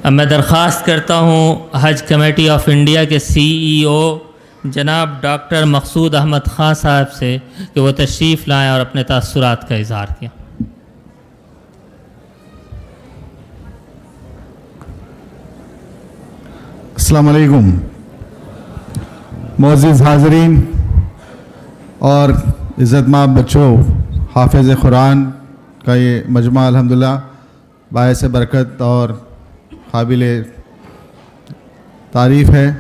اب میں درخواست کرتا ہوں حج کمیٹی آف انڈیا کے CEO جناب ڈاکٹر مقصود احمد خان صاحب سے کہ وہ تشریف لائیں اور اپنے تاثرات کا اظہار کیا۔ السلام علیکم معزز حاضرین اور عزت مآب بچوں، حافظ قرآن کا یہ مجمع الحمدللہ باعث برکت اور قابل تعریف ہے۔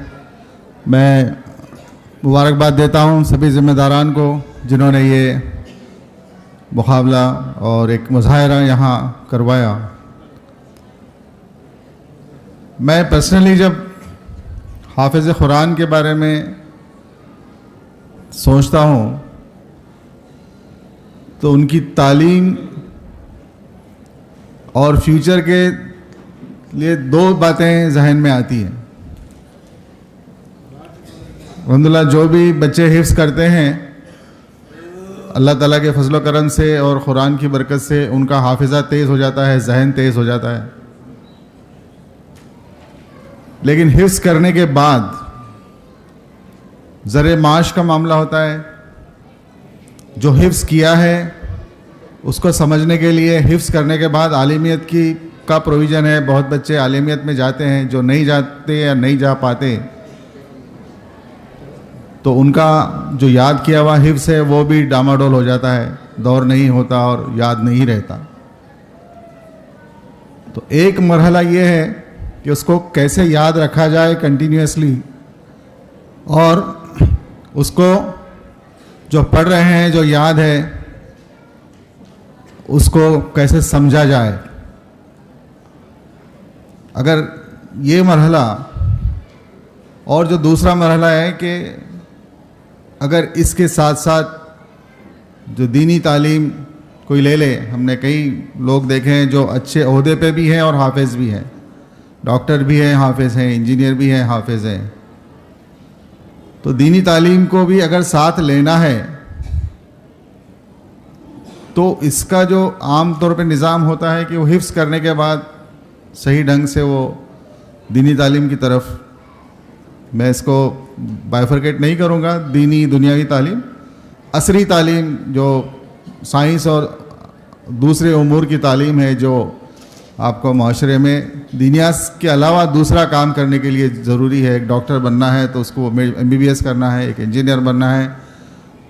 میں مبارکباد دیتا ہوں سبھی ذمہ داران کو جنہوں نے یہ مقابلہ اور ایک مظاہرہ یہاں کروایا۔ میں پرسنلی جب حافظ قرآن کے بارے میں سوچتا ہوں تو ان کی تعلیم اور فیوچر کے لیے دو باتیں ذہن میں آتی ہیں۔ الحمدللہ جو بھی بچے حفظ کرتے ہیں اللہ تعالیٰ کے فضل و کرم سے اور قرآن کی برکت سے ان کا حافظہ تیز ہو جاتا ہے، ذہن تیز ہو جاتا ہے، لیکن حفظ کرنے کے بعد زر معاش کا معاملہ ہوتا ہے۔ جو حفظ کیا ہے اس کو سمجھنے کے لیے حفظ کرنے کے بعد عالمیت کا پروویژن ہے۔ بہت بچے عالمیت میں جاتے ہیں، جو نہیں جاتے یا نہیں جا پاتے تو ان کا جو یاد کیا ہوا حفظ ہے وہ بھی ڈاماڈول ہو جاتا ہے، دور نہیں ہوتا اور یاد نہیں رہتا۔ تو ایک مرحلہ یہ ہے کہ اس کو کیسے یاد رکھا جائے کنٹینیوسلی، اور اس کو جو پڑھ رہے ہیں جو یاد ہے اس کو کیسے سمجھا جائے۔ اگر یہ مرحلہ، اور جو دوسرا مرحلہ ہے کہ اگر اس کے ساتھ ساتھ جو دینی تعلیم کوئی لے لے، ہم نے کئی لوگ دیکھے ہیں جو اچھے عہدے پہ بھی ہیں اور حافظ بھی ہیں، ڈاکٹر بھی ہیں حافظ ہیں، انجینئر بھی ہیں حافظ ہیں، تو دینی تعلیم کو بھی اگر ساتھ لینا ہے تو اس کا جو عام طور پہ نظام ہوتا ہے کہ وہ حفظ کرنے کے بعد صحیح ڈھنگ سے وہ دینی تعلیم کی طرف، میں اس کو بائیفرکیٹ نہیں کروں گا، دینی دنیاوی تعلیم، عصری تعلیم جو سائنس اور دوسرے امور کی تعلیم ہے جو آپ کو معاشرے میں دینیات کے علاوہ دوسرا کام کرنے کے لیے ضروری ہے۔ ایک ڈاکٹر بننا ہے تو اس کو MBBS کرنا ہے، ایک انجینئر بننا ہے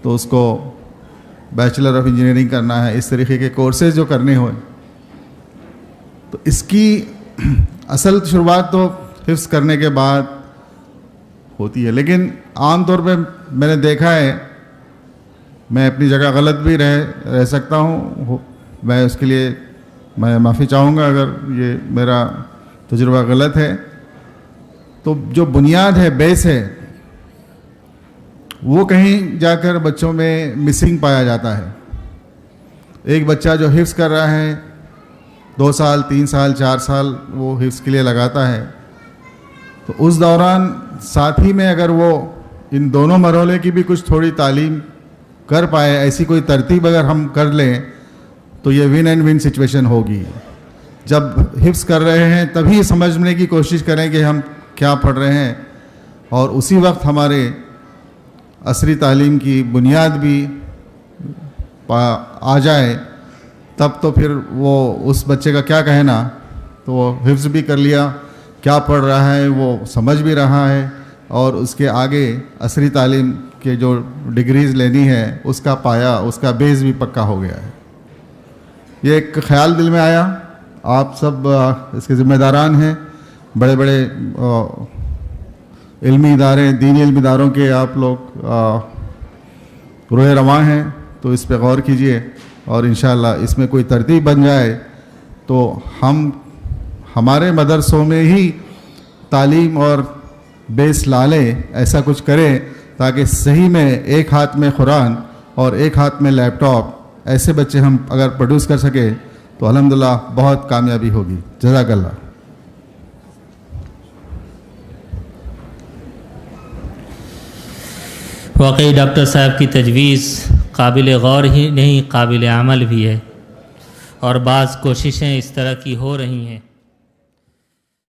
تو اس کو بیچلر آف انجینئرنگ کرنا ہے، اس طریقے کے کورسز جو کرنے ہوئے، تو اس کی اصل شروعات تو حفظ کرنے کے بعد ہوتی ہے۔ لیکن عام طور پہ میں نے دیکھا ہے، میں اپنی جگہ غلط بھی رہ سکتا ہوں، میں اس کے لیے میں معافی چاہوں گا اگر یہ میرا تجربہ غلط ہے، تو جو بنیاد ہے، بیس ہے، وہ کہیں جا کر بچوں میں مسنگ پایا جاتا ہے۔ ایک بچہ جو حفظ کر رہا ہے 2 سال 3 سال 4 سال وہ حفظ کے لیے لگاتا ہے، تو اس دوران ساتھی میں اگر وہ ان دونوں مرحلے کی بھی کچھ تھوڑی تعلیم کر پائے، ایسی کوئی ترتیب اگر ہم کر لیں تو یہ ون اینڈ ون سچویشن ہوگی۔ جب حفظ کر رہے ہیں تبھی سمجھنے کی کوشش کریں کہ ہم کیا پڑھ رہے ہیں، اور اسی وقت ہمارے عصری تعلیم کی بنیاد بھی آ جائے، تب تو پھر وہ اس بچے کا کیا کہنا، تو وہ حفظ بھی کر لیا، کیا پڑھ رہا ہے وہ سمجھ بھی رہا ہے، اور اس کے آگے عصری تعلیم کے جو ڈگریز لینی ہے اس کا پایا، اس کا بیس بھی پکا ہو گیا ہے۔ یہ ایک خیال دل میں آیا، آپ سب اس کے ذمہ داران ہیں، بڑے بڑے علمی ادارے، دینی علمی اداروں کے آپ لوگ روح رواں ہیں، تو اس پہ غور کیجئے، اور انشاءاللہ اس میں کوئی ترتیب بن جائے تو ہم ہمارے مدرسوں میں ہی تعلیم اور بیس لا لیں، ایسا کچھ کریں تاکہ صحیح میں ایک ہاتھ میں قرآن اور ایک ہاتھ میں لیپ ٹاپ، ایسے بچے ہم اگر پروڈیوس کر سکیں تو الحمدللہ بہت کامیابی ہوگی۔ جزاک اللہ۔ واقعی ڈاکٹر صاحب کی تجویز قابل غور ہی نہیں، قابل عمل بھی ہے، اور بعض کوششیں اس طرح کی ہو رہی ہیں